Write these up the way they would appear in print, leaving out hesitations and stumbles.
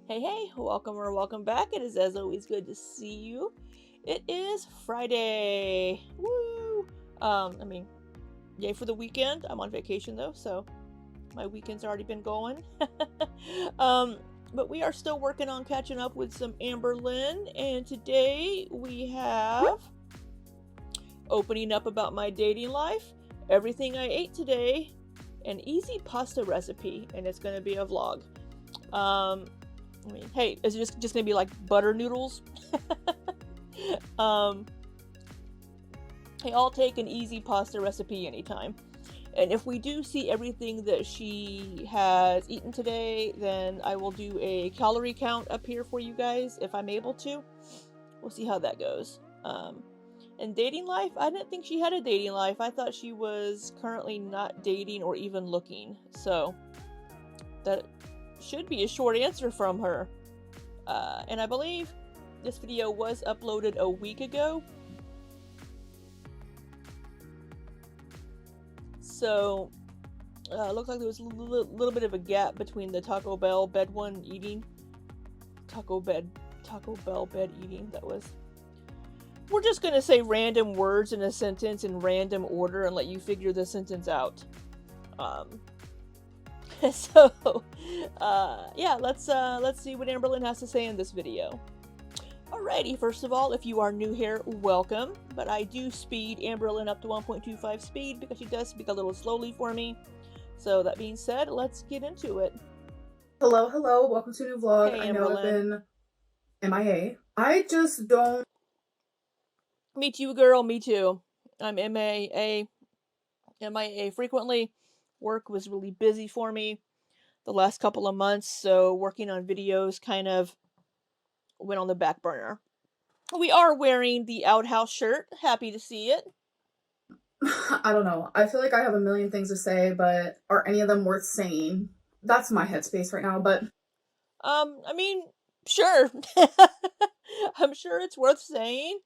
Hey, welcome or welcome back. It is as always good to see you. It is Friday. Woo! Yay for the weekend. I'm on vacation though, so my weekend's already been going. um, but we are still working on catching up with some Amberlynn, and today we have opening up about my dating life, everything I ate today, an easy pasta recipe, and it's going to be a vlog. Hey, is it just gonna be like butter noodles? Hey, I'll take an easy pasta recipe anytime. And if we do see everything that she has eaten today, then I will do a calorie count up here for you guys if I'm able to. We'll see how that goes. And dating life, I didn't think she had a dating life. I thought she was currently not dating or even looking. So that should be a short answer from her. And I believe this video was uploaded a week ago. So, looks like there was a little bit of a gap between the Taco Bell bed eating. Taco Bell bed eating, that was. We're just gonna say random words in a sentence in random order and let you figure the sentence out. So, yeah, let's see what Amberlynn has to say in this video. Alrighty, first of all, if you are new here, welcome. But I do speed Amberlynn up to 1.25 speed because she does speak a little slowly for me. So that being said, let's get into it. Hello, welcome to a new vlog. Hey, I know I've Amberlynn. been MIA. I just don't... Me too, girl, me too. I'm MIA frequently. Work was really busy for me the last couple of months, so working on videos kind of went on the back burner. We are wearing the Outhouse shirt. Happy to see it. I don't know. I feel like I have a million things to say, but are any of them worth saying? That's my headspace right now, but... Sure. I'm sure it's worth saying.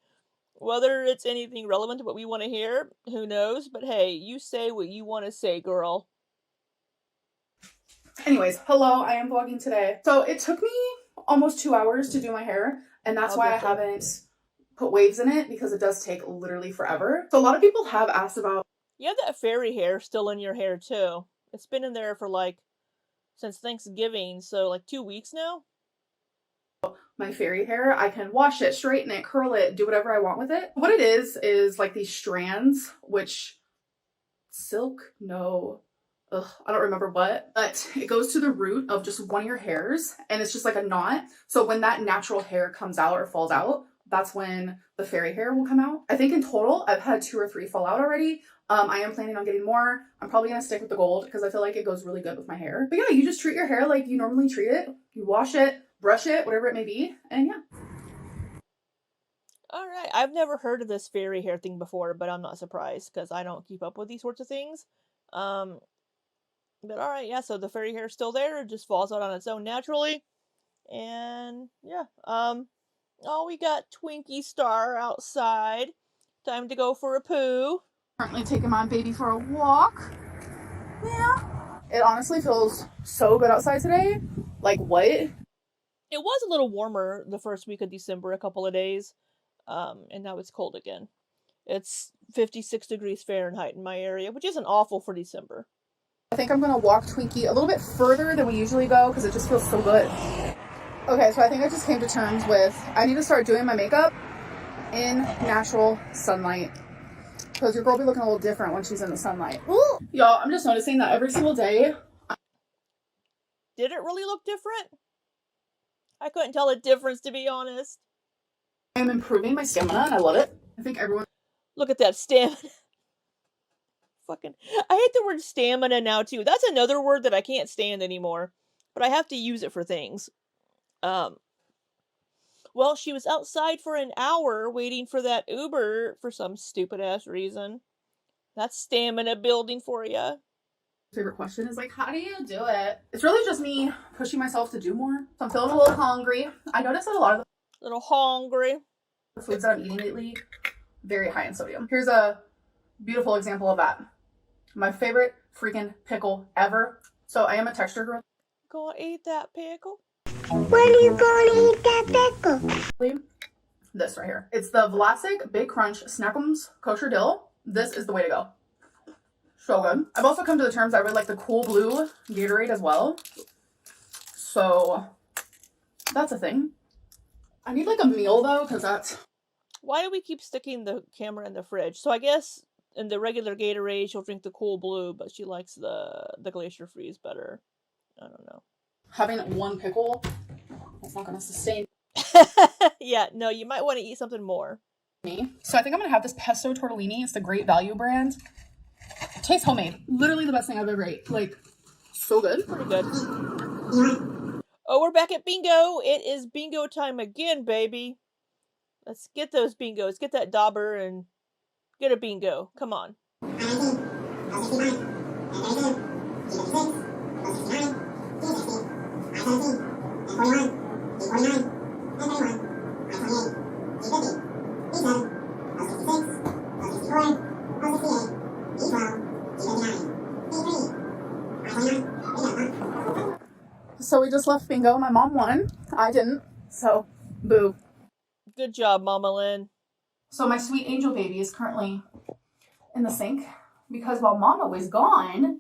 Whether it's anything relevant to what we want to hear, who knows? But hey, you say what you want to say, girl. Anyways, hello, I am vlogging today. So it took me almost 2 hours to do my hair, and that's why I haven't put waves in it, because it does take literally forever. So a lot of people have asked about... You have that fairy hair still in your hair too. It's been in there for since Thanksgiving, so 2 weeks now. My fairy hair, I can wash it, straighten it, curl it, do whatever I want with it. What it is like these strands, which silk, no, I don't remember what, but it goes to the root of just one of your hairs, and it's just like a knot. So when that natural hair comes out or falls out, that's when the fairy hair will come out. I think in total I've had 2 or 3 fall out already. I am planning on getting more. I'm probably gonna stick with the gold because I feel like it goes really good with my hair. But yeah, you just treat your hair like you normally treat it. You wash it, brush it, whatever it may be, and yeah. Alright, I've never heard of this fairy hair thing before, but I'm not surprised because I don't keep up with these sorts of things. But alright, yeah, so the fairy hair is still there, it just falls out on its own naturally. And yeah, oh, we got Twinkie Star outside. Time to go for a poo. Currently taking my baby for a walk. Yeah. It honestly feels so good outside today. Like, what? It was a little warmer the first week of December, a couple of days. And now it's cold again. It's 56 degrees Fahrenheit in my area, which isn't awful for December. I think I'm gonna walk Twinkie a little bit further than we usually go because it just feels so good. Okay, so I think I just came to terms with I need to start doing my makeup in natural sunlight, because your girl be looking a little different when she's in the sunlight. Ooh. Y'all, I'm just noticing that every single day. Did it really look different? I couldn't tell a difference, to be honest. I'm improving my stamina and I love it. I think everyone... Look at that stamina. Fucking, I hate the word stamina now too. That's another word that I can't stand anymore, but I have to use it for things. Well, she was outside for an hour waiting for that Uber for some stupid ass reason. That's stamina building for you. Favorite question is like, how do you do it? It's really just me pushing myself to do more. So I'm feeling a little hungry. I noticed that a lot of the foods that I'm eating lately, very high in sodium. Here's a beautiful example of that. My favorite freaking pickle ever. So I am a texture girl. Gonna eat that pickle. When are you gonna eat that pickle? This right here. It's the Vlasic Big Crunch Snackums Kosher Dill. This is the way to go. So good. I've also come to the terms I really like the Cool Blue Gatorade as well. So that's a thing. I need like a meal though, because that's... Why do we keep sticking the camera in the fridge? So I guess in the regular Gatorade, she'll drink the Cool Blue, but she likes the Glacier Freeze better. I don't know. Having one pickle, that's not going to sustain Yeah, no, you might want to eat something more. me. So I think I'm going to have this pesto tortellini. It's the Great Value brand. It tastes homemade. Literally the best thing I've ever ate. Like, so good. Pretty good. Oh, we're back at bingo. It is bingo time again, baby. Let's get those bingos. Get that dauber and get a bingo. Come on. So we just left bingo. My mom won. I didn't. So, boo. Good job, Mama Lynn. So my sweet angel baby is currently in the sink because while Mama was gone,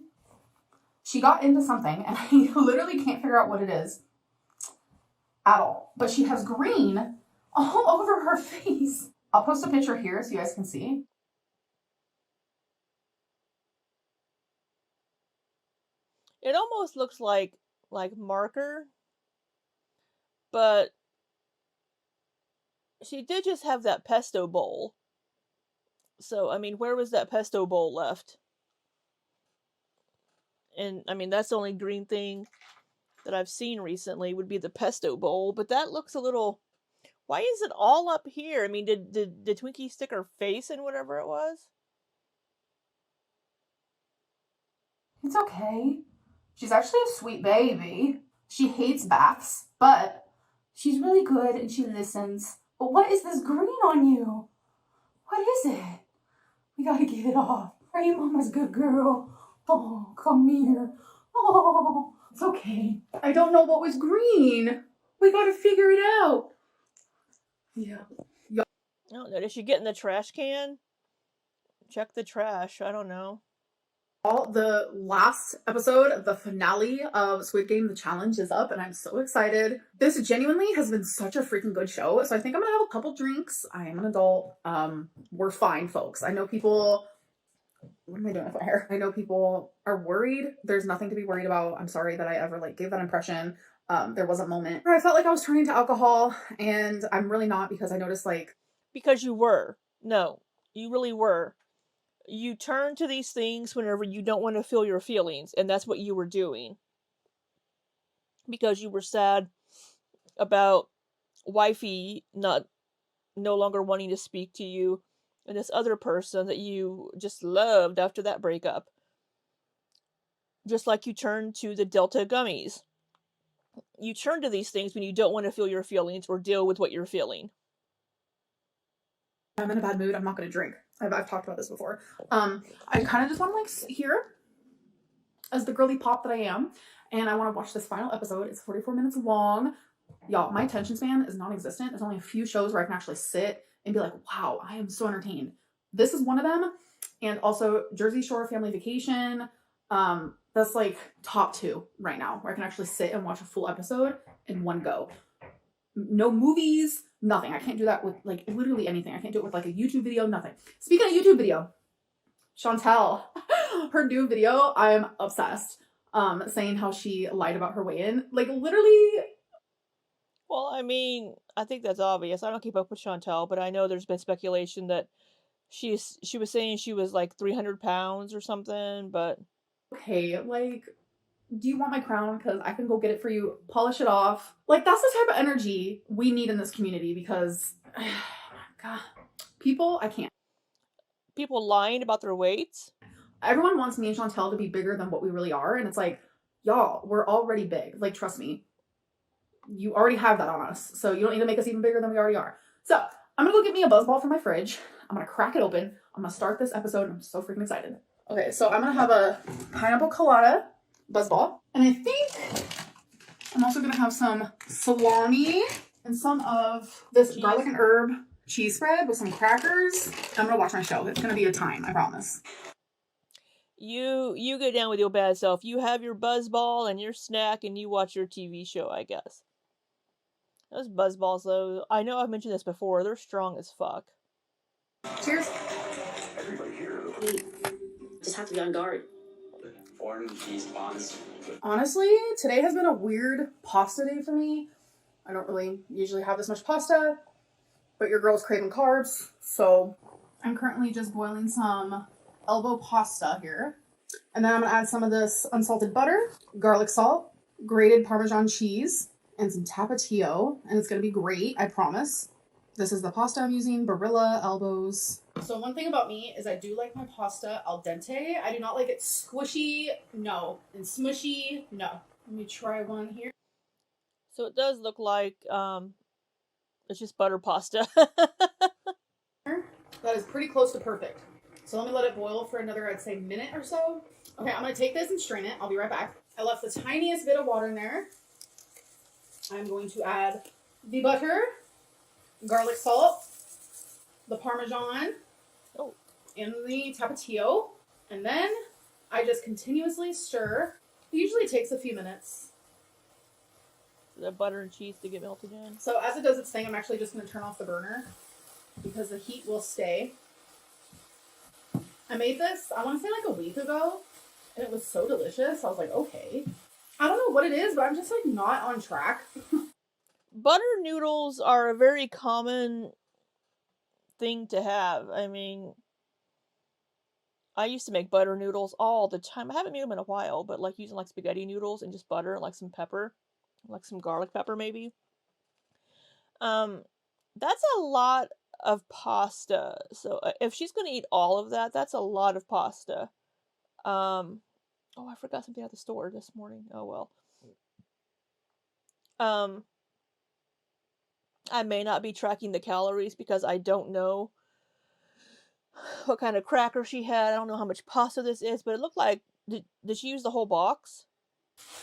she got into something and I literally can't figure out what it is at all. But she has green all over her face. I'll post a picture here so you guys can see. It almost looks like marker, but she did just have that pesto bowl. So, I mean, where was that pesto bowl left? And, I mean, that's the only green thing that I've seen recently would be the pesto bowl. But that looks a little... Why is it all up here? I mean, did Twinkie stick her face in whatever it was? It's okay. She's actually a sweet baby. She hates baths, but she's really good and she listens. But what is this green on you? What is it? We gotta get it off. Are you Mama's good girl? Oh, come here. Oh, it's okay. I don't know what was green. We gotta figure it out. Yeah. I don't know. Did she get in the trash can? Check the trash. I don't know. The last episode, the finale of Squid Game, the challenge is up and I'm so excited. This genuinely has been such a freaking good show. So I think I'm gonna have a couple drinks. I am an adult. We're fine, folks. I know people... What am I doing with my hair? I know people are worried. There's nothing to be worried about. I'm sorry that I ever gave that impression. There was a moment where I felt like I was turning to alcohol and I'm really not because I noticed Because you were. No, you really were. You turn to these things whenever you don't want to feel your feelings, and that's what you were doing. Because you were sad about wifey no longer wanting to speak to you, and this other person that you just loved after that breakup. Just like you turn to the Delta gummies. You turn to these things when you don't want to feel your feelings or deal with what you're feeling. I'm in a bad mood. I'm not going to drink. I've talked about this before. I kind of just want to sit here as the girly pop that I am. And I want to watch this final episode. It's 44 minutes long. Y'all, my attention span is non-existent. There's only a few shows where I can actually sit and be like, wow, I am so entertained. This is one of them. And also Jersey Shore Family Vacation. That's top 2 right now where I can actually sit and watch a full episode in one go. No movies, nothing. I can't do that with literally anything. I can't do it with a YouTube video, nothing. Speaking of YouTube video, Chantel, her new video, I'm obsessed. Saying how she lied about her weigh-in. Literally. Well, I mean, I think that's obvious. I don't keep up with Chantel, but I know there's been speculation that she was saying she was 300 pounds or something, but... Okay, do you want my crown? Because I can go get it for you, polish it off. That's the type of energy we need in this community because, oh my God, people, I can't. People lying about their weights? Everyone wants me and Chantel to be bigger than what we really are. And it's y'all, we're already big. Trust me. You already have that on us. So you don't need to make us even bigger than we already are. So I'm going to go get me a buzz ball from my fridge. I'm going to crack it open. I'm going to start this episode. And I'm so freaking excited. Okay, so I'm going to have a pineapple colada buzz ball. And I think I'm also gonna have some salami and some of this Cheese. garlic and herb cheese spread with some crackers. I'm gonna watch my show. It's gonna be a time, I promise. You go down with your bad self. You have your buzzball and your snack, and you watch your TV show, I guess. Those buzzballs, though, I know I've mentioned this before. They're strong as fuck. Cheers. Everybody here. We just have to be on guard. Foreign cheese bonds. Honestly, today has been a weird pasta day for me. I don't really usually have this much pasta, but your girl's craving carbs, so I'm currently just boiling some elbow pasta here. And then I'm gonna add some of this unsalted butter, garlic salt, grated Parmesan cheese, and some Tapatio, and it's gonna be great, I promise. This is the pasta I'm using, Barilla elbows. So one thing about me is I do like my pasta al dente. I do not like it squishy, no, and smushy, no. Let me try one here. So it does look like, it's just butter pasta. That is pretty close to perfect. So let me let it boil for another, I'd say, minute or so. Okay, I'm gonna take this and strain it. I'll be right back. I left the tiniest bit of water in there. I'm going to add the butter, garlic salt, the Parmesan, and the Tapatio. And then I just continuously stir. It usually takes a few minutes. The butter and cheese to get melted in. So as it does its thing, I'm actually just going to turn off the burner because the heat will stay. I made this, I want to say like a week ago, and it was so delicious. I was like, okay. I don't know what it is, but I'm just like not on track. Butter noodles are a very common thing to have. I mean, I used to make butter noodles all the time. I haven't made them in a while, but like using like spaghetti noodles and just butter and like some pepper, like some garlic pepper maybe. That's a lot of pasta. So if she's gonna eat all of that, that's a lot of pasta. Oh, I forgot something at the store this morning. Oh well. I may not be tracking the calories because I don't know what kind of cracker she had. I don't know how much pasta this is, but it looked like, did she use the whole box?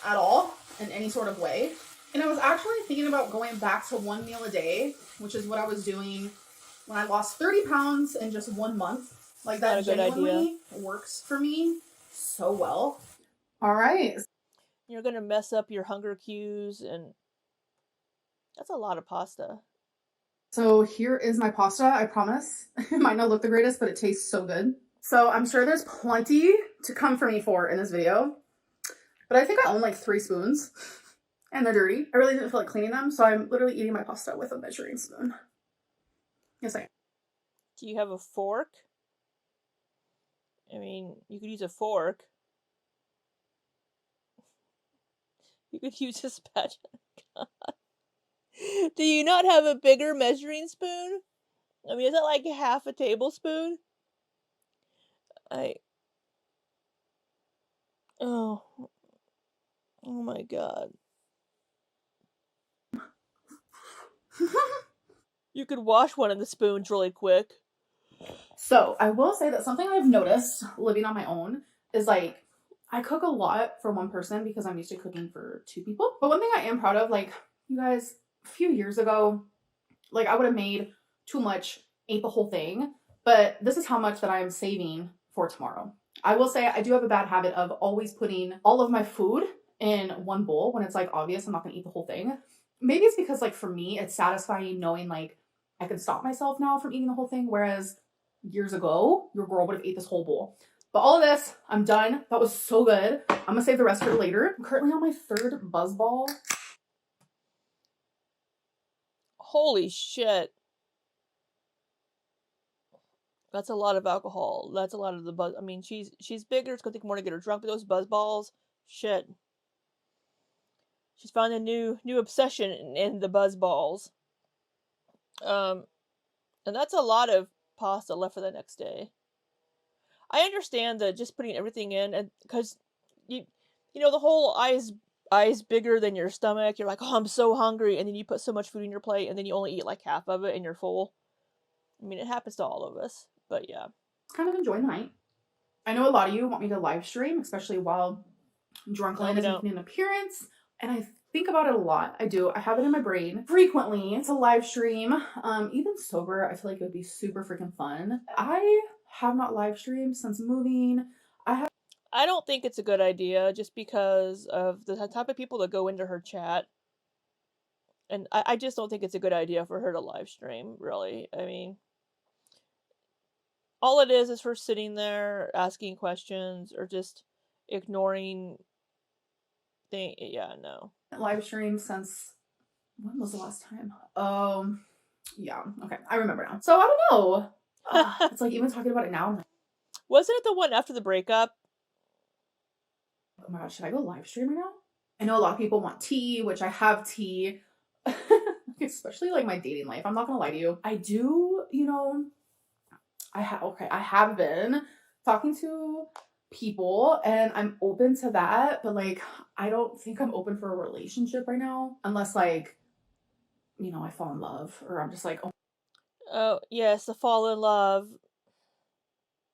At all, in any sort of way. And I was actually thinking about going back to one meal a day, which is what I was doing when I lost 30 pounds in just 1 month. Like that genuinely works for me so well. All right. You're gonna mess up your hunger cues, and that's a lot of pasta. So here is my pasta, I promise. It might not look the greatest, but it tastes so good. So I'm sure there's plenty to come for me for in this video. But I think I own like 3 spoons. And they're dirty. I really didn't feel like cleaning them, so I'm literally eating my pasta with a measuring spoon. Yes, I am. Do you have a fork? I mean, you could use a fork. You could use a spatula. Do you not have a bigger measuring spoon? I mean, is that like half a tablespoon? Oh my god. You could wash one of the spoons really quick. So, I will say that something I've noticed living on my own is like, I cook a lot for one person because I'm used to cooking for 2 people. But one thing I am proud of, like, you guys, a few years ago, like, I would have made too much, ate the whole thing. But this is how much that I am saving for tomorrow. I will say I do have a bad habit of always putting all of my food in one bowl when it's like obvious I'm not gonna eat the whole thing. Maybe it's because like for me, it's satisfying knowing like I can stop myself now from eating the whole thing. Whereas years ago, your girl would have ate this whole bowl. But all of this, I'm done. That was so good. I'm gonna save the rest for later. I'm currently on my 3rd buzzball. Holy shit. That's a lot of alcohol. That's a lot of the buzz. I mean, she's bigger. It's gonna take more to get her drunk. But those buzz balls, shit. She's found a new obsession in the buzz balls. And that's a lot of pasta left for the next day. I understand that just putting everything in, and because you know the whole eyes bigger than your stomach. You're like, oh, I'm so hungry, and then you put so much food in your plate, and then you only eat like half of it, and you're full. I mean, it happens to all of us. But yeah. Kind of enjoying the night. I know a lot of you want me to live stream, especially while Drunklyn is making an appearance. And I think about it a lot. I do. I have it in my brain frequently. It's a live stream. Even sober, I feel like it would be super freaking fun. I have not live streamed since moving. I don't think it's a good idea just because of the type of people that go into her chat. And I just don't think it's a good idea for her to live stream, really. I mean, all it is her sitting there asking questions or just ignoring things. Yeah, no. Live stream since, when was the last time? Yeah, okay, I remember now. So I don't know. It's like even talking about it now, I'm like, Wasn't it the one after the breakup? oh my god, should I go live stream right now? I know a lot of people want tea, which I have tea. Especially like my dating life. I'm not gonna lie to you. I do, you know, I have been talking to people and I'm open to that, but like I don't think I'm open for a relationship right now unless like, you know, I fall in love or I'm just like, oh Oh, yes, the fall in love.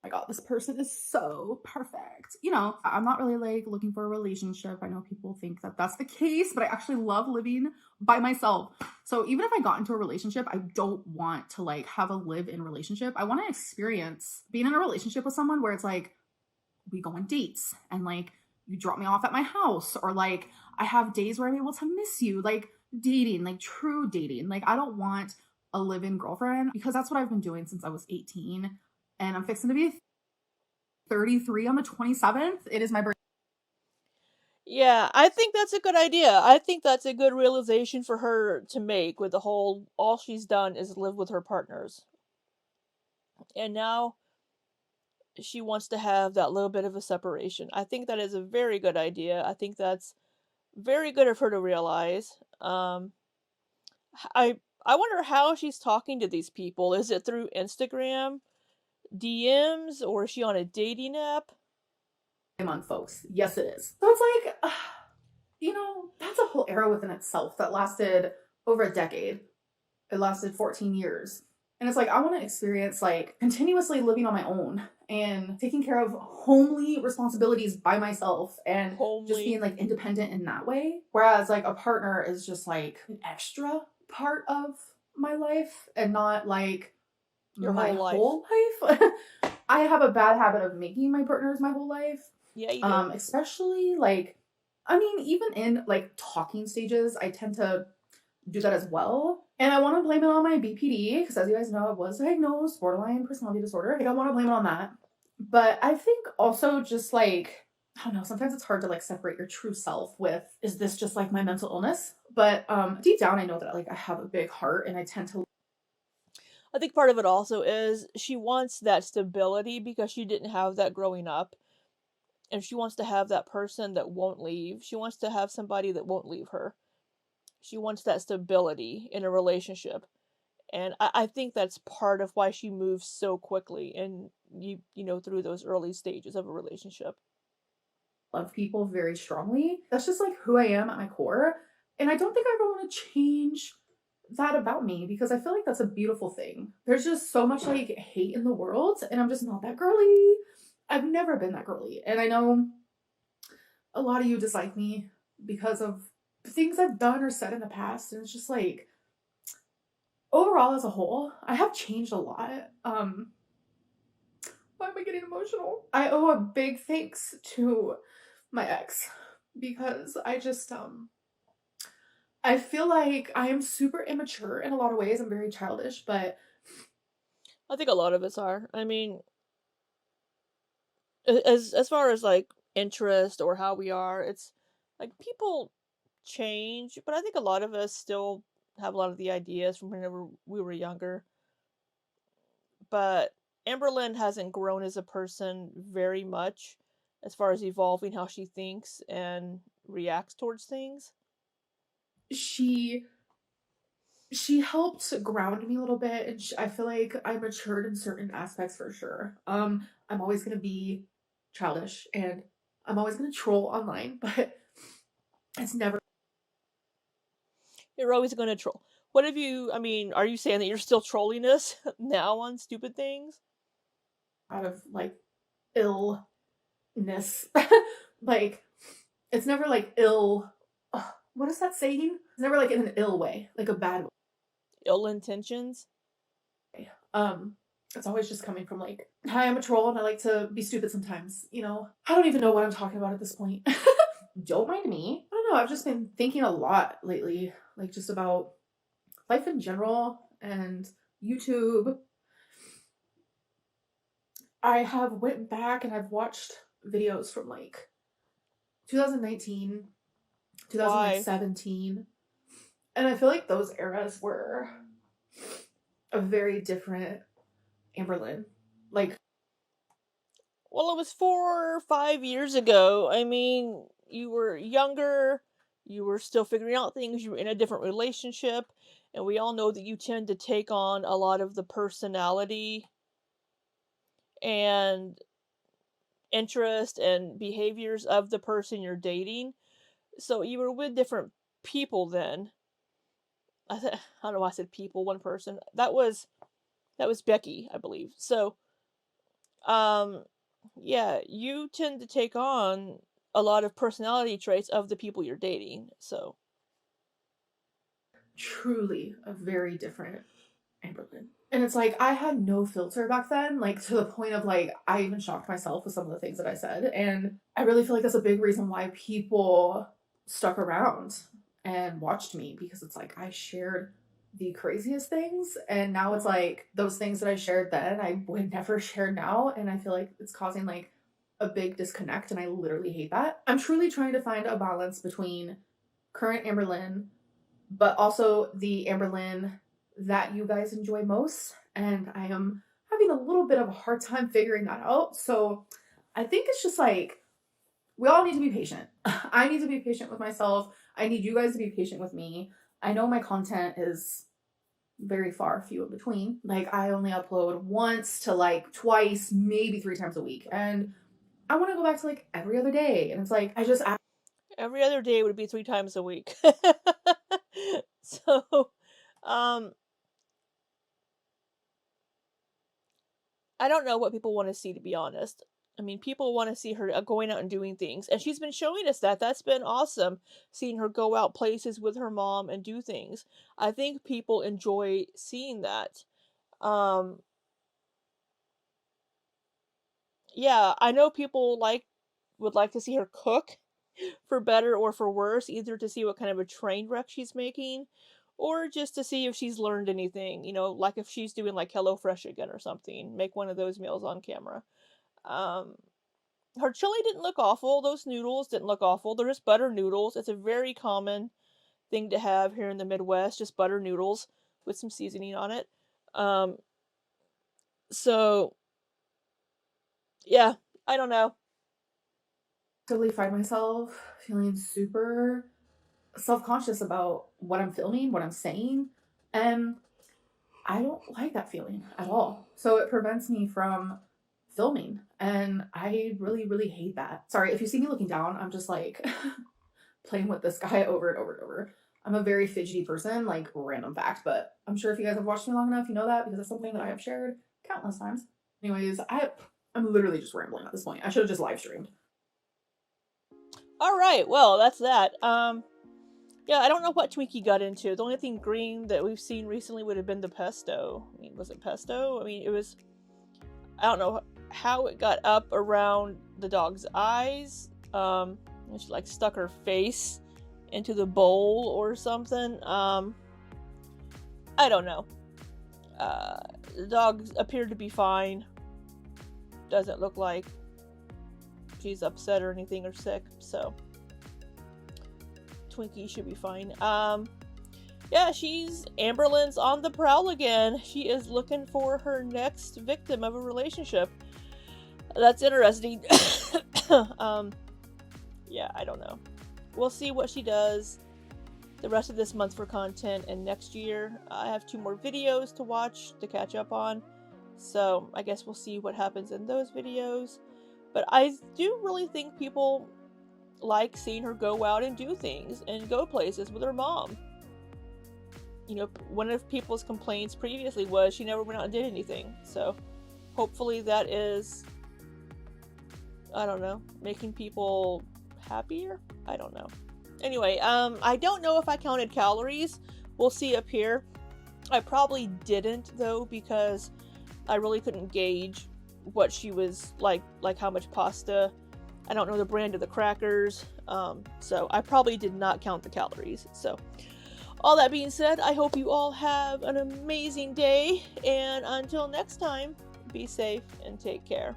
my god, this person is so perfect. You know, I'm not really like looking for a relationship. I know people think that that's the case, but I actually love living by myself. So even if I got into a relationship, I don't want to like have a live-in relationship. I want to experience being in a relationship with someone where it's like we go on dates and like you drop me off at my house, or like I have days where I'm able to miss you, like dating, like true dating. Like I don't want a live-in girlfriend because that's what I've been doing since I was 18. And I'm fixing to be 33 on the 27th. It is my birthday. Yeah, I think that's a good idea. I think that's a good realization for her to make with the whole all she's done is live with her partners. And now she wants to have that little bit of a separation. I think that is a very good idea. I think that's very good of her to realize. I wonder how she's talking to these people. Is it through Instagram, DMs, or is she on a dating app? On folks. Yes, it is. So it's like, you know, that's a whole era within itself that lasted over a decade. It lasted 14 years. And it's like, I want to experience like continuously living on my own and taking care of homely responsibilities by myself and just being like independent in that way. Whereas like a partner is just like an extra part of my life and not like Your my whole life. I have a bad habit of making my partners my whole life. Yeah, you do. Especially like, I mean, even in like talking stages, I tend to do that as well. And I want to blame it on my BPD because, as you guys know, I was diagnosed borderline personality disorder. Like, I want to blame it on that. But I think also just like, I don't know, sometimes it's hard to like separate your true self with, is this just like my mental illness? But deep down, I know that like I have a big heart and I tend to. I think part of it also is she wants that stability because she didn't have that growing up. And she wants to have that person that won't leave. She wants to have somebody that won't leave her. She wants that stability in a relationship. And I think that's part of why she moves so quickly and you know through those early stages of a relationship. Love people very strongly. That's just like who I am at my core. And I don't think I ever want to change that about me because I feel like that's a beautiful thing. There's just so much like hate in the world and I'm just not that girly. I've never been that girly. And I know a lot of you dislike me because of things I've done or said in the past. And it's just like, overall as a whole, I have changed a lot. Why am I getting emotional? I owe a big thanks to my ex because I just, I feel like I am super immature in a lot of ways. I'm very childish, but I think a lot of us are. I mean, as far as like interest or how we are, it's like people change, but I think a lot of us still have a lot of the ideas from whenever we were younger. But Amberlynn hasn't grown as a person very much as far as evolving how she thinks and reacts towards things. she helped ground me a little bit and I feel like I matured in certain aspects for sure. I'm always going to be childish and I'm always going to troll online, but it's never. You're always going to troll. What have you, I mean, are you saying that you're still trolling us now on stupid things? Out of like illness. Like it's never like ill. what is that saying? It's never like in an ill way, like a bad way. Ill intentions. It's always just coming from like, hi, I'm a troll and I like to be stupid sometimes, you know? I don't even know what I'm talking about at this point. Don't mind me. I don't know, I've just been thinking a lot lately, like just about life in general and YouTube. I have went back and I've watched videos from like 2019, 2017. And I feel like those eras were a very different Amberlynn. Like, well, it was 4 or 5 years ago. I mean, you were younger, you were still figuring out things, you were in a different relationship, and we all know that you tend to take on a lot of the personality and interest and behaviors of the person you're dating. So you were with different people then. I don't know why I said people, one person. That was Becky, I believe. So, um, yeah, you tend to take on a lot of personality traits of the people you're dating. So, truly a very different Amberlynn. And it's like, I had no filter back then, like to the point of like, I even shocked myself with some of the things that I said. And I really feel like that's a big reason why people stuck around and watched me, because it's like, I shared the craziest things. And now it's like, those things that I shared then, I would never share now. And I feel like it's causing like a big disconnect. And I literally hate that. I'm truly trying to find a balance between current Amberlynn, but also the Amberlynn that you guys enjoy most. And I am having a little bit of a hard time figuring that out. So I think it's just like, we all need to be patient. I need to be patient with myself. I need you guys to be patient with me. I know my content is very far few in between. Like, I only upload once to like twice, maybe 3 times a week. And I want to go back to like every other day. And it's like, every other day would be 3 times a week. So, um, I don't know what people want to see, to be honest. I mean, people want to see her going out and doing things, and she's been showing us that. That's been awesome, seeing her go out places with her mom and do things. I think people enjoy seeing that. Um, yeah, I know people would like to see her cook, for better or for worse, either to see what kind of a train wreck she's making, or just to see if she's learned anything, like if she's doing like HelloFresh again or something, make one of those meals on camera. Um, her chili didn't look awful. Those noodles didn't look awful. They're just butter noodles. It's a very common thing to have here in the Midwest, just butter noodles with some seasoning on it. Um, so yeah, I don't know. totally find myself feeling super self-conscious about what I'm filming, what I'm saying, and I don't like that feeling at all. So it prevents me from filming, and I really, really hate that. Sorry, if you see me looking down, I'm just like playing with this guy over and over and over. I'm a very fidgety person, like random fact, but I'm sure if you guys have watched me long enough, you know that, because it's something that I have shared countless times. Anyways, I'm literally just rambling at this point. I should have just live streamed. All right, well, that's that. Yeah, I don't know what Twinkie got into. The only thing green that we've seen recently would have been the pesto. I mean, was it pesto? I mean, it was... I don't know how it got up around the dog's eyes. And she, like, stuck her face into the bowl or something. I don't know. The dog appeared to be fine. Doesn't look like she's upset or anything or sick, so... Twinkie should be fine. Yeah, Amberlynn's on the prowl again. She is looking for her next victim of a relationship. That's interesting. Yeah, I don't know. We'll see what she does the rest of this month for content, and next year. I have 2 more videos to watch to catch up on, so I guess we'll see what happens in those videos. But I do really think people like seeing her go out and do things and go places with her mom. One of people's complaints previously was she never went out and did anything. So hopefully that is, I don't know, making people happier? I don't know. Anyway, I don't know if I counted calories. We'll see up here. I probably didn't though, because I really couldn't gauge what she was like how much pasta. I don't know the brand of the crackers, so I probably did not count the calories. So all that being said, I hope you all have an amazing day, and until next time, be safe and take care.